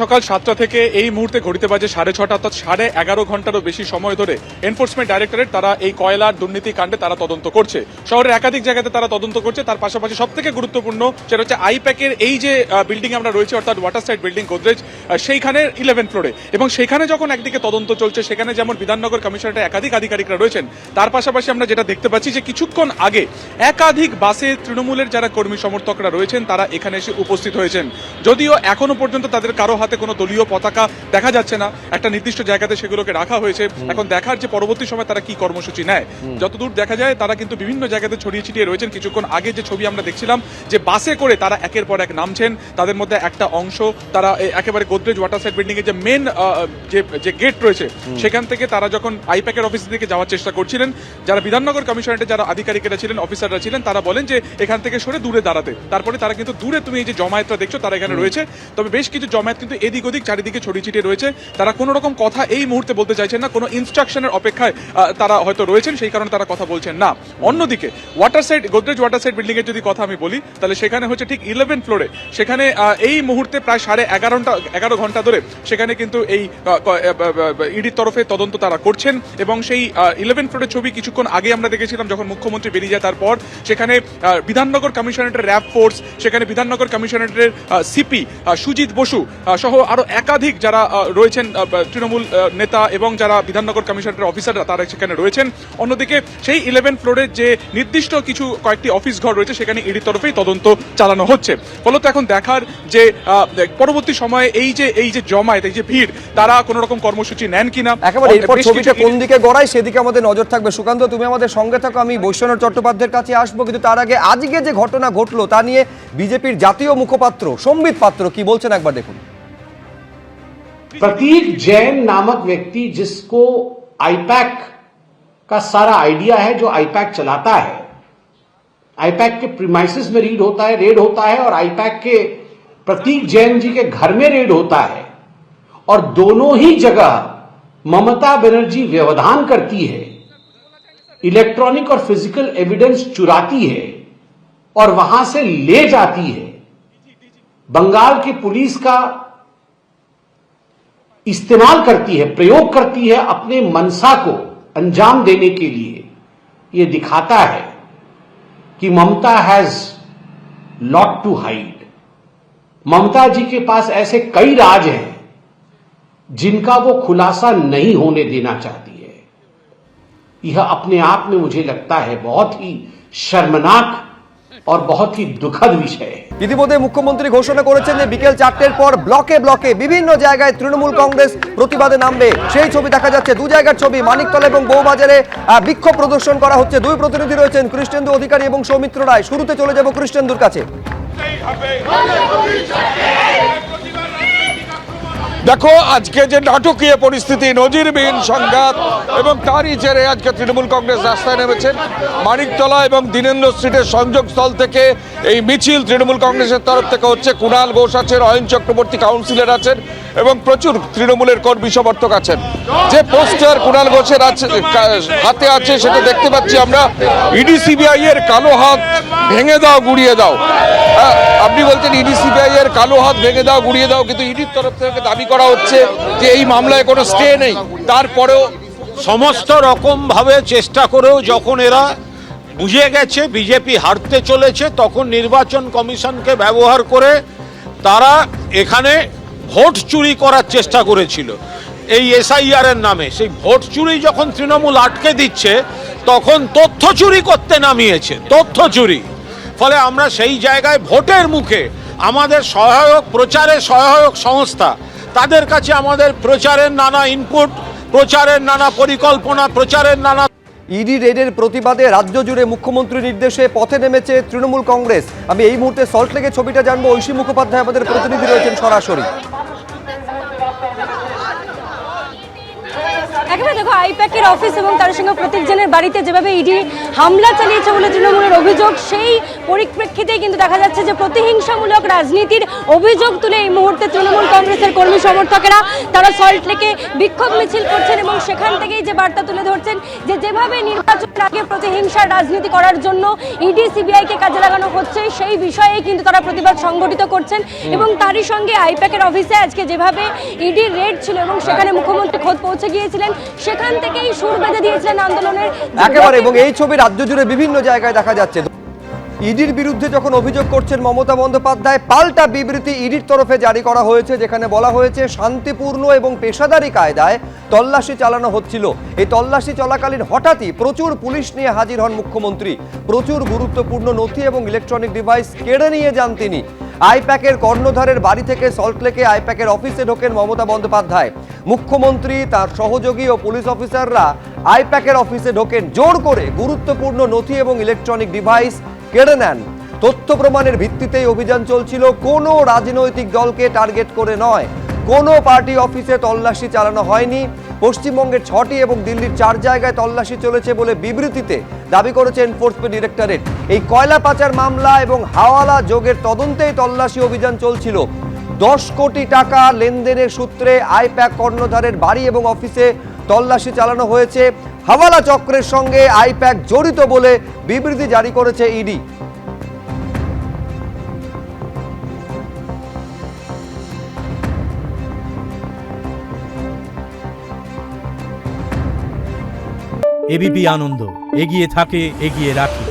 সকাল 7টা থেকে এই মুহূর্তে ঘড়িতে বাজে 6:30 অর্থাৎ 11.5 ঘন্টারও বেশি সময় ধরে এনফোর্সমেন্ট ডাইরেক্টরেট তারা এই কয়লার দুর্নীতি কাণ্ডে তারা তদন্ত করছে। শহরের একাধিক জায়গাতে তারা তদন্ত করছে। তার পাশাপাশি সব থেকে গুরুত্বপূর্ণ সেটা হচ্ছে আইপ্যাকের এই যে বিল্ডিং আমরা রয়েছে অর্থাৎ ওয়াটার সাইড বিল্ডিং গোদরেজ সেইখানে 11 ফ্লোরে, এবং সেখানে যখন একদিকে তদন্ত চলছে সেখানে যেমন বিধাননগর কমিশনারের একাধিক আধিকারিকরা রয়েছেন, তার পাশাপাশি আমরা যেটা দেখতে পাচ্ছি যে কিছুক্ষণ আগে একাধিক বাসে তৃণমূলের যারা কর্মী সমর্থকরা রয়েছেন তারা এখানে এসে উপস্থিত হয়েছেন। যদিও এখনো পর্যন্ত তাদের কারো হাতে কোনো দলীয় পতাকা দেখা যাচ্ছে না, একটা নির্দিষ্ট জায়গাতে সেগুলোকে রাখা হয়েছে। এখন দেখার যে পরবর্তী সময় তারা কি কর্মসূচি নেয়। যতদূর দেখা যায় তারা কিন্তু বিভিন্ন জায়গাতে ছড়িয়ে ছিটিয়ে রয়েছেন। কিছুক্ষণ আগে যে ছবি আমরা দেখছিলাম যে বাসে করে তারা একের পর এক নামছেন, তাদের মধ্যে একটা অংশ তারা একেবারে গোদরেজ ওয়াটার সাইড বিল্ডিং এর যে মেন যে গেট রয়েছে সেখান থেকে তারা যখন আইপ্যাকের অফিসের দিকে যাওয়ার চেষ্টা করছিলেন, যারা বিধাননগর কমিশনারেটের যারা আধিকারিকেরা ছিলেন, অফিসাররা ছিলেন, তারা বলেন যে এখান থেকে সরে দূরে দাঁড়াতে। তারপরে তারা কিন্তু দূরে তুমি এই যে জমায়েতটা দেখছো তারা এখানে রয়েছে, তবে বেশ কিছু জমায়েত কিন্তু এদিক ওদিক চারিদিকে ছড়িয়ে ছিটিয়ে রয়েছে। তারা কোনো রকম কথা এই মুহূর্তে বলতে চাইছেন না, কোনো ইনস্ট্রাকশনের অপেক্ষায় তারা হয়তো রয়েছেন, সেই কারণে তারা কথা বলছেন না। অন্যদিকে water side Godrej water side building এর যদি কথা আমি বলি তাহলে সেখানে হচ্ছে ঠিক 11 ফ্লোরে, সেখানে এই মুহূর্তে প্রায় 11.5 ঘন্টা ধরে সেখানে কিন্তু এই ইডির তরফে তদন্ত তারা করছেন। এবং সেই 11 ফ্লোরের ছবি কিছুক্ষণ আগে আমরা দেখেছিলাম যখন মুখ্যমন্ত্রী বেরিয়ে যায়, তারপর সেখানে বিধাননগর কমিশনারেটের র্যাব ফোর্স, সেখানে বিধাননগর কমিশনারেটের সিপি সুজিত বসু সহ আরো একাধিক যারা রয়েছেন তৃণমূল নেতা এবং যারা বিধাননগর কমিশনারেটের অফিসাররা তারা সেখানে রয়েছেন। অন্যদিকে সেই 11 ফ্লোরের যে নির্দিষ্ট কিছু কয়েকটি অফিস ঘর রয়েছে সেখানে ইডির তরফেই তদন্ত চালানো হচ্ছে। ফলত এখন দেখার যে পরবর্তী সময়ে এই যে জমায়েত, এই যে ভিড়, তারা কোনো রকম কর্মসূচি নেন কিনা। একেবারে এরপর ছবিটা কোন দিকে গড়ায় সেদিকে আমাদের নজর থাকবে। সুকান্ত, তুমি আমাদের সঙ্গে থাকো, আমি বৈশ্বনাথ চট্টোপাধ্যায়ের কাছে আসবো, কিন্তু তার আগে আজকে যে ঘটনা ঘটলো তা নিয়ে বিজেপির জাতীয় মুখপাত্র সম্বিত পাত্র কি বলছেন একবার দেখুন। प्रतीक जैन नामक व्यक्ति जिसको आईपैक का सारा आइडिया है, जो आईपैक चलाता है, आईपैक के प्रीमाइसेस में रेड होता है और आईपैक के प्रतीक जैन जी के घर में रेड होता है, और दोनों ही जगह ममता बनर्जी व्यवधान करती है, इलेक्ट्रॉनिक और फिजिकल एविडेंस चुराती है और वहां से ले जाती है। बंगाल की पुलिस का इस्तेमाल करती है, प्रयोग करती है अपने मनसा को अंजाम देने के लिए। यह दिखाता है कि ममता हैज लॉट टू हाइड। ममता जी के पास ऐसे कई राज हैं जिनका वो खुलासा नहीं होने देना चाहती है। यह अपने आप में मुझे लगता है बहुत ही शर्मनाक और बहुत ही दुखद विषय है। ইতিমধ্যে মুখ্যমন্ত্রী ঘোষণা করেছেন যে বিকেল 4টের পর ব্লকে ব্লকে বিভিন্ন জায়গায় তৃণমূল কংগ্রেস প্রতিবাদে নামবে। সেই ছবি দেখা যাচ্ছে, দু জায়গার ছবি, মানিকতলা এবং বউবাজারে বিক্ষোভ প্রদর্শন করা হচ্ছে। দুই প্রতিনিধি রয়েছেন, কৃষ্ণেন্দু অধিকারী এবং সৌমিত্র রায়। শুরুতে চলে যাব কৃষ্ণেন্দুর কাছে। দেখো, আজকে যে নাটকীয় পরিস্থিতি, নজিরবিহীন সংঘাত, এবং তারই জেরে আজকে তৃণমূল কংগ্রেস রাস্তায় নেমেছেন। মানিকতলা এবং দীনেন্দ্র স্ট্রিটের সংযোগস্থল থেকে এই মিছিল তৃণমূল কংগ্রেসের তরফ থেকে হচ্ছে। কুণাল ঘোষ আছেন, অয়ন চক্রবর্তী কাউন্সিলর আছেন এবং প্রচুর তৃণমূলের কর্মী সমর্থক আছেন। যে পোস্টার কুণাল ঘোষের হাতে আছে সেটা দেখতে পাচ্ছি আমরা, ইডি সিবিআই এর কালো হাত ভেঙে দাও, গুড়িয়ে দাও। আপনি বলছেন ইডি সিবিআই এর কালো হাত ভেঙে দাও, গুড়িয়ে দাও, কিন্তু ইডির তরফ থেকে দাবি করা হচ্ছে যে এই মামলায় কোনো স্টে নেই। তারপরেও সমস্ত রকম ভাবে চেষ্টা করেও যখন এরা বুঝে গেছে বিজেপি হারতে চলেছে, তখন নির্বাচন কমিশনকে ব্যবহার করে তারা এখানে ভোট চুরি করার চেষ্টা করেছিল এই এসআইআর এর নামে। সেই ভোট চুরি যখন তৃণমূল আটকে দিচ্ছে তখন তথ্য চুরি করতে নামিয়েছে, তথ্য চুরি। ফলে আমরা সেই জায়গায় ভোটের মুখে আমাদের প্রচারের সহায়ক সংস্থা, তাদের কাছে আমাদের প্রচারের নানা ইনপুট, প্রচারের নানা পরিকল্পনা, প্রচারের নানা ইডি রেডের প্রতিবাদে রাজ্য জুড়ে মুখ্যমন্ত্রীর নির্দেশে পথে নেমেছে তৃণমূল কংগ্রেস। আমি এই মুহূর্তে সল্টলেকের ছবিটা জানবো, ঐশী মুখোপাধ্যায় আমাদের প্রতিনিধি রয়েছেন সরাসরি। একেবারে দেখো, আইপ্যাকের অফিস এবং তার সঙ্গে প্রতীক জেনের বাড়িতে যেভাবে ইডি হামলা চালিয়েছে বলে তৃণমূলের অভিযোগ, সেই পরিপ্রেক্ষিতেই কিন্তু দেখা যাচ্ছে যে প্রতিহিংসামূলক রাজনীতির অভিযোগ তুলে এই মুহূর্তে তৃণমূল কংগ্রেসের কর্মী সমর্থকেরা তারা সল্টলেকে বিক্ষোভ মিছিল করছেন এবং সেখান থেকেই যে বার্তা তুলে ধরছেন যে যেভাবে নির্বাচনের আগে প্রতিহিংসার রাজনীতি করার জন্য ইডি সিবিআইকে কাজে লাগানো হচ্ছে, সেই বিষয়ে কিন্তু তারা প্রতিবাদ সংগঠিত করছেন। এবং তারই সঙ্গে আইপ্যাকের অফিসে আজকে যেভাবে ইডির রেড ছিল এবং সেখানে মুখ্যমন্ত্রী খোদ পৌঁছে গিয়েছিলেন, সেখান থেকেই সুর বেঁধে দিয়েছিলেন আন্দোলনের। একেবারে, এবং এই ছবি রাজ্য জুড়ে বিভিন্ন জায়গায় দেখা যাচ্ছে। ইডির বিরুদ্ধে যখন অভিযোগ করছেন মমতা বন্দ্যোপাধ্যায়, পাল্টা বিবৃতি ইডির তরফে জারি করা হয়েছে, যেখানে বলা হয়েছে শান্তিপূর্ণ এবং পেশাদারি কায়দায় তল্লাশি চালানো হচ্ছিল। এই তল্লাশি চলাকালীন হঠাৎই প্রচুর পুলিশ নিয়ে হাজির হন মুখ্যমন্ত্রী, প্রচুর গুরুত্বপূর্ণ নথি এবং ইলেকট্রনিক ডিভাইস কেড়ে নিয়ে যান তিনি। আইপ্যাকের কর্ণধারের বাড়ি থেকে সল্টলেকে আইপ্যাকের অফিসে ঢোকেন মমতা বন্দ্যোপাধ্যায়। মুখ্যমন্ত্রী, তার সহযোগী ও পুলিশ অফিসাররা আইপ্যাকের অফিসে ঢোকেন, জোর করে গুরুত্বপূর্ণ নথি এবং ইলেকট্রনিক ডিভাইস কেড়ে নেন। তথ্য প্রমাণের ভিত্তিতেই অভিযান চলছিল, কোনো রাজনৈতিক দলকে টার্গেট করে নয়, কোনো পার্টি অফিসে তল্লাশি চালানো হয়নি। পশ্চিমবঙ্গের 6টি এবং দিল্লির 4 জায়গায় তল্লাশি চলেছে বলে বিবৃতিতে দাবি করেছে এনফোর্সমেন্ট ডিরেক্টরেট। এই কয়লা পাচার মামলা এবং হাওয়ালা যোগের তদন্তেই তল্লাশি অভিযান চলছিল। 10 কোটি টাকা লেনদেনের সূত্রে আইপ্যাক কর্ণধারের বাড়ি এবং অফিসে তল্লাশি চালানো হয়েছে। হাওয়ালা চক্রের সঙ্গে আইপ্যাক জড়িত বলে বিবৃতি জারি করেছে ইডি। এবিপি আনন্দ, এগিয়ে থাকে, এগিয়ে রাখে।